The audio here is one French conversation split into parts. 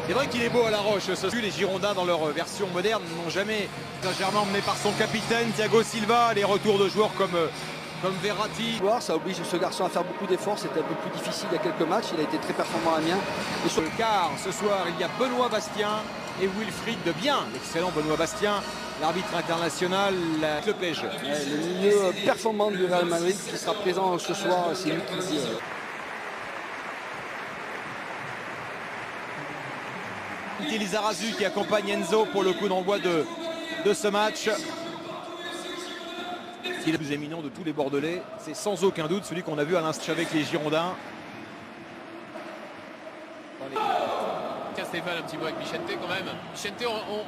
C'est vrai qu'il est beau à la Roche. Les Girondins dans leur version moderne n'ont jamais Saint-Germain emmené par son capitaine Thiago Silva. Les retours de joueurs comme Verratti. Ça oblige ce garçon à faire beaucoup d'efforts. C'était un peu plus difficile il y a quelques matchs. Il a été très performant à Amiens. Et sur le quart, ce soir, il y a Benoît Bastien et Wilfried de Bien. L'excellent Benoît Bastien, l'arbitre international, le PSG. Le milieu performant du Real Madrid qui sera présent ce soir, c'est lui qui dit. Lizarazu qui accompagne Enzo pour le coup d'envoi de ce match. Il est le plus éminent de tous les Bordelais. C'est sans aucun doute celui qu'on a vu à l'instant avec les Girondins. Stéphane, un petit mot avec Michente quand même. Michente,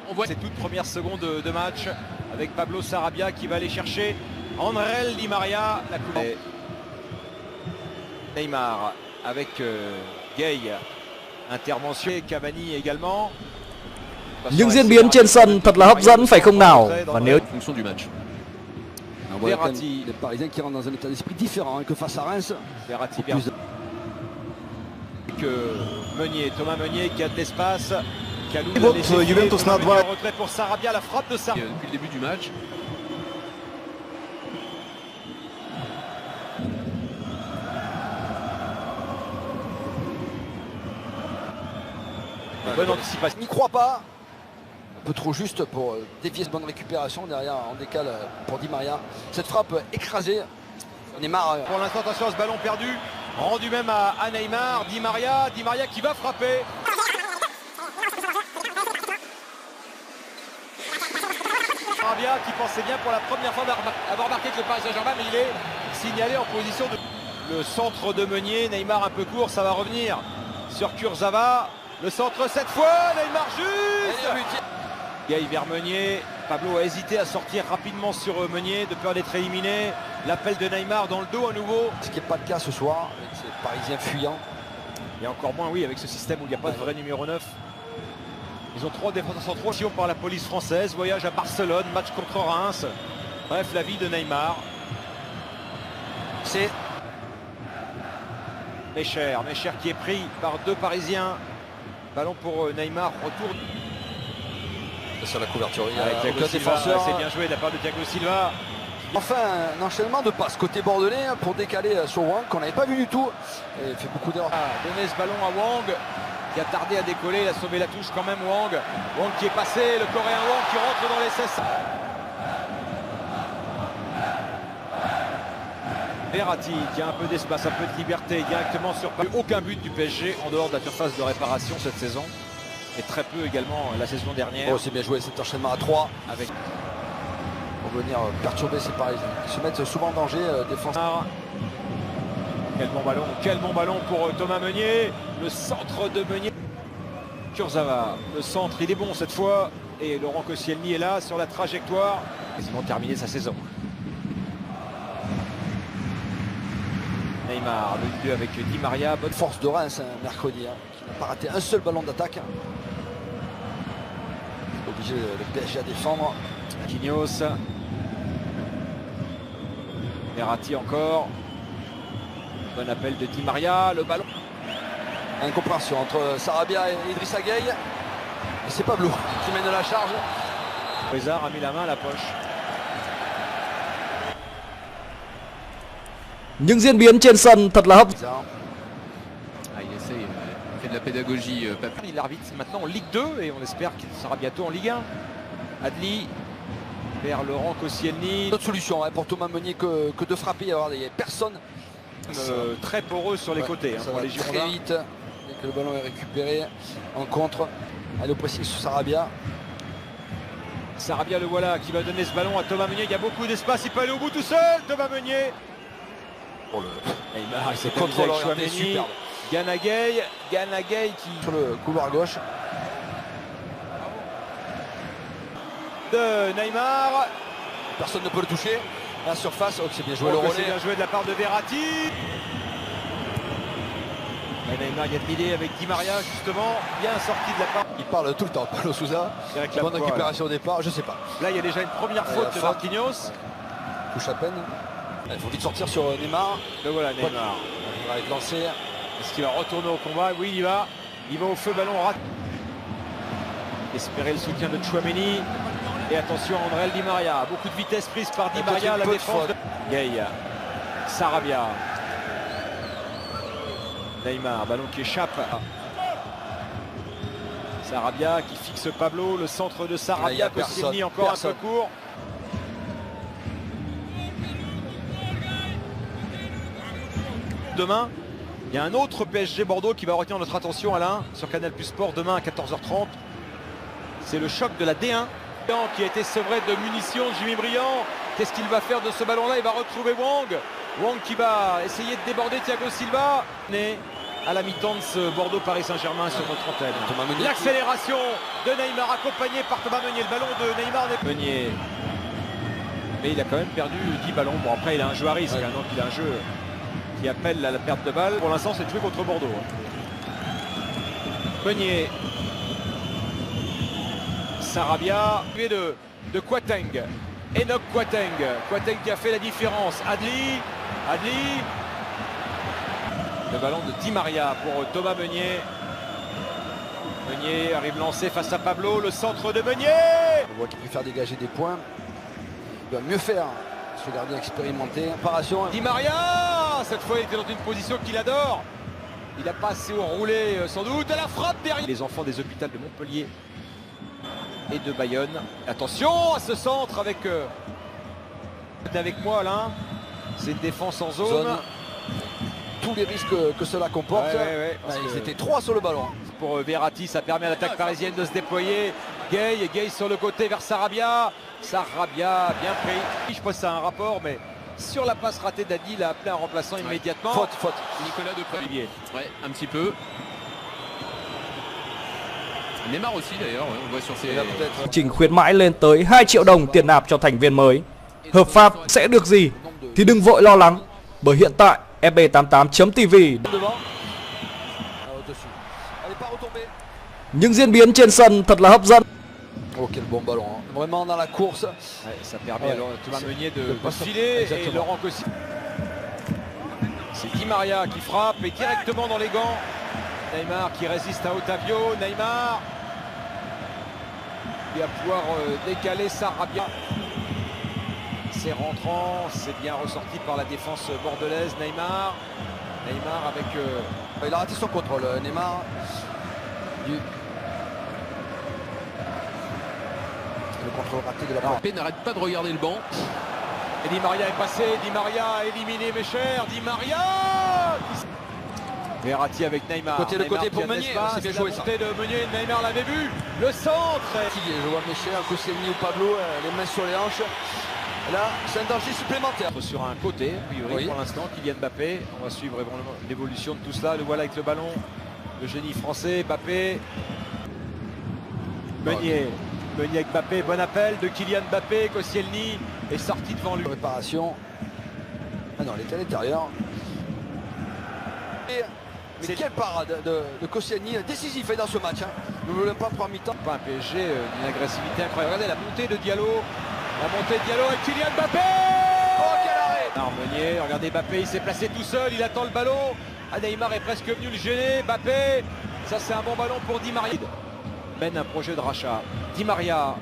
on voit... Ces toutes premières secondes de match avec Pablo Sarabia qui va aller chercher André Di Maria. La coupe. Neymar avec Gay. Intervention Cavani également. Những diễn biến trên sân thật là hấp dẫn phải không nào? Và nếu En fonction du match. On voit les Parisiens qui rentrent dans un état d'esprit différent que face à Reims. Verratti que Meunier, Thomas Meunier qui a de l'espace. Kalou Juventus na 2. Retrait pour Sarabia, la frappe de Sarabia. Depuis le début du match. Bonne anticipation. N'y croit pas. Un peu trop juste pour dévier cette bonne récupération. Derrière, on décale pour Di Maria. Cette frappe écrasée. Neymar. Pour l'instant, attention à ce ballon perdu. Rendu même à Neymar. Di Maria qui va frapper. Sarabia qui pensait bien pour la première fois avoir marqué que le Paris Saint-Germain, mais il est signalé en position de... Le centre de Meunier. Neymar un peu court, ça va revenir sur Kurzawa. Le centre cette fois, Neymar juste. Gay vers Meunier. Pablo a hésité à sortir rapidement sur Meunier de peur d'être éliminé. L'appel de Neymar dans le dos à nouveau. Ce qui n'est pas le cas ce soir avec ces Parisiens fuyants. Et encore moins oui avec ce système où il n'y a pas de vrai numéro 9. Ils ont 3 défenseurs centraux par la police française. Voyage à Barcelone, match contre Reims. Bref, la vie de Neymar. C'est Mecher qui est pris par 2 Parisiens. Ballon pour Neymar, retour. Sur la couverture, avec Thiago Silva, c'est bien joué de la part de Thiago Silva. Enfin, un enchaînement de passes côté bordelais pour décaler sur Wang qu'on n'avait pas vu du tout. Et il fait beaucoup d'erreurs. Donner ce ballon à Wang qui a tardé à décoller, il a sauvé la touche quand même Wang. Wang qui est passé, le coréen Wang qui rentre dans les 16. Verratti qui a un peu d'espace, un peu de liberté directement sur aucun but du PSG en dehors de la surface de réparation cette saison. Et très peu également la saison dernière. Oh, c'est bien joué cet enchaînement à 3 avec pour venir perturber ces Parisiens. Ils se mettent souvent en danger défenseur. Quel bon ballon pour Thomas Meunier. Le centre de Meunier. Kurzawa, le centre, il est bon cette fois. Et Laurent Koscielny est là sur la trajectoire. Ils vont terminer sa saison. Neymar, le 2 avec Di Maria. Bonne force de Reims mercredi, qui n'a pas raté un seul ballon d'attaque. Obligé le PSG à défendre. Quinhos. Verratti encore. Bon appel de Di Maria, le ballon. Incompréhension entre Sarabia et Idrissa Gueye. Et c'est Pablo qui mène la charge. César a mis la main à la poche. những diễn biến trên sân thật là hấp dẫn. Il essaye, il fait de la pédagogie. Il arbitre maintenant en Ligue 2 et on espère qu'il sera bientôt en Ligue 1. Adli vers Laurent Koscielny. Autre solution pour Thomas Meunier que de frapper. Alors, il n'y a personne. Très poreux sur les côtés. Ça pour va les très Girondins. vite. Dès que le ballon est récupéré en contre. Allez au pressing sur Sarabia. Sarabia le voilà qui va donner ce ballon à Thomas Meunier. Il y a beaucoup d'espace, il peut aller au bout tout seul. Thomas Meunier. Pour le Neymar, il s'est contrôle avec orienté, Chouameni. superbe. Gana Gueye qui... Sur le couloir gauche. De Neymar. Personne ne peut le toucher. À la surface, c'est bien joué le C'est relais. bien joué de la part de Verratti. Et Neymar, il y a de l'idée avec Di Maria justement, bien sorti de la part. Il parle tout le temps, Paulo Sousa. Bonne récupération au départ, je sais pas. Là, il y a déjà une première faute de Marquinhos. Touche à peine. Il faut vite sortir sur Neymar. Le voilà Neymar. Il va être lancé. Est-ce qu'il va retourner au combat? Oui, il y va. Il va au feu, ballon raté. Espérer le soutien de Tchouaméni. Et attention à André Di Maria. Beaucoup de vitesse prise par Di Maria. La défense de Gay. Sarabia. Neymar, ballon qui échappe. Sarabia qui fixe Pablo. Le centre de Sarabia. Koscielny encore un peu court. Demain, il y a un autre PSG Bordeaux qui va retenir notre attention, Alain, sur Canal Plus Sport demain à 14h30. C'est le choc de la D1 qui a été sevré de munitions. Jimmy Briand, qu'est-ce qu'il va faire de ce ballon-là? Il va retrouver Wang. Wang qui va essayer de déborder Thiago Silva. Né à la mi-temps de ce Bordeaux-Paris Saint-Germain sur notre antenne. L'accélération de Neymar accompagné par Thomas Meunier. Le ballon de Neymar n'est Meunier. Mais il a quand même perdu 10 ballons. Bon, après il a un jeu à risque, hein, donc il a un jeu qui appelle à la perte de balle. Pour l'instant, c'est joué contre Bordeaux. Meunier. Sarabia. De Kouateng. Enoch Kouateng. Kouateng qui a fait la différence. Adli. Le ballon de Di Maria pour Thomas Meunier. Meunier arrive lancé face à Pablo. Le centre de Meunier. On voit qu'il préfère dégager des points. Il doit mieux faire, ce gardien expérimenté. Paration. Di Maria. Cette fois, il était dans une position qu'il adore. Il n'a pas assez roulé sans doute. À la frappe derrière. Les enfants des hôpitaux de Montpellier et de Bayonne. Attention à ce centre avec moi, Alain. C'est une défense en zone. Tous les risques que cela comporte. Ils étaient 3 sur le ballon. Pour Verratti, ça permet à l'attaque parisienne de se déployer. Gay sur le côté vers Sarabia. Sarabia bien pris. Je pense que ça a un rapport, mais sur la passe ratée d'Adi, il a appelé un remplaçant immédiatement. Faute. Nicolas Depré. Ouais, un petit peu. Neymar aussi d'ailleurs, on voit sur ses... Trình khuyến mãi lên tới 2 triệu đồng tiền nạp cho thành viên mới. Hợp pháp sẽ được gì? Thì đừng vội lo lắng, bởi hiện tại FB88.tv những diễn biến trên sân thật là hấp dẫn. Oh, quel bon ballon, hein. Vraiment dans la course. Ouais, ça permet alors Thomas Meunier de filer. Exactement. Et Laurent Koscielny. C'est Di Maria qui frappe et directement dans les gants. Neymar qui résiste à Otavio. Neymar qui va pouvoir décaler Sarabia. C'est rentrant, c'est bien ressorti par la défense bordelaise. Neymar avec... Il a raté son contrôle, Neymar. Le contrôle raté de la part. Mbappé n'arrête pas de regarder le banc. Et Di Maria est passé, Di Maria a éliminé mes chers, Di Maria. Verratti avec Neymar. Le côté pour Meunier, c'est bien joué ça. De Meunier, Neymar l'avait vu. Le centre. Je vois mes chers, Koscielny ou Pablo, les mains sur les hanches. Là, c'est un danger supplémentaire. Sur un côté, oui. Pour l'instant, Kylian Mbappé. On va suivre l'évolution de tout cela. Le voilà avec le ballon. Le génie français, Mbappé. Meunier avec Mbappé, bon appel de Kylian Mbappé. Koscielny est sorti devant lui. Réparation. Ah non, il est à l'intérieur. Mais quelle parade de Koscielny, décisif dans ce match. Nous ne voulons pas prendre mi-temps. Pas un PSG d'une agressivité incroyable. Regardez la montée de Diallo. La montée de Diallo avec Kylian Mbappé. Oh, quel arrêt! Alors Meunier, regardez Mbappé, il s'est placé tout seul, il attend le ballon. Neymar est presque venu le gêner. Mbappé, ça c'est un bon ballon pour Di Maria. Mène un projet de rachat. Di Maria,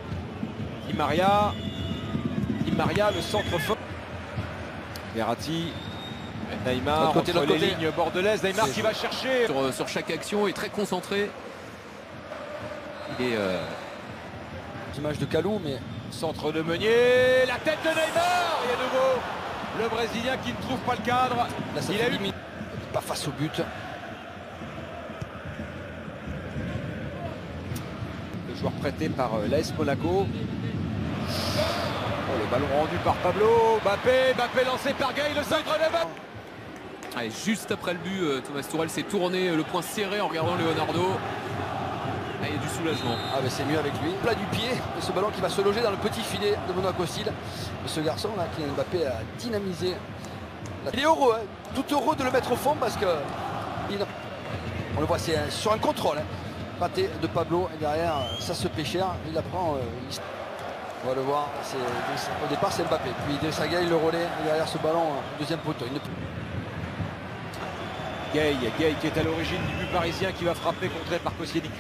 le centre fort. Verratti, Neymar côté, entre les lignes bordelaises. Neymar qui va chercher. Sur chaque action, est très concentré. Il est... Image de Kalou, mais... Centre de Meunier, la tête de Neymar. Et à nouveau, le Brésilien qui ne trouve pas le cadre. Là, il a eu pas face au but. Le joueur prêté par l'AS Monaco. Oh, le ballon rendu par Pablo. Mbappé lancé par Gay, le centre de Mbappé. Allez, juste après le but, Thomas Tuchel s'est tourné, le poing serré en regardant Leonardo. Ah, il y a du soulagement. Ah, mais c'est mieux avec lui. Plat du pied, et ce ballon qui va se loger dans le petit filet de Monaco Style. Et ce garçon là, Kylian Mbappé, a dynamisé. Il est heureux, hein, tout heureux de le mettre au fond parce que on le voit, c'est sur un contrôle. Pâté de Pablo et derrière, ça se pêchère. Il la prend. On va le voir. Au départ, c'est Mbappé. Puis il le relais et derrière ce ballon, deuxième poteau. Gay qui est à l'origine du but parisien qui va frapper contré par Koscielny.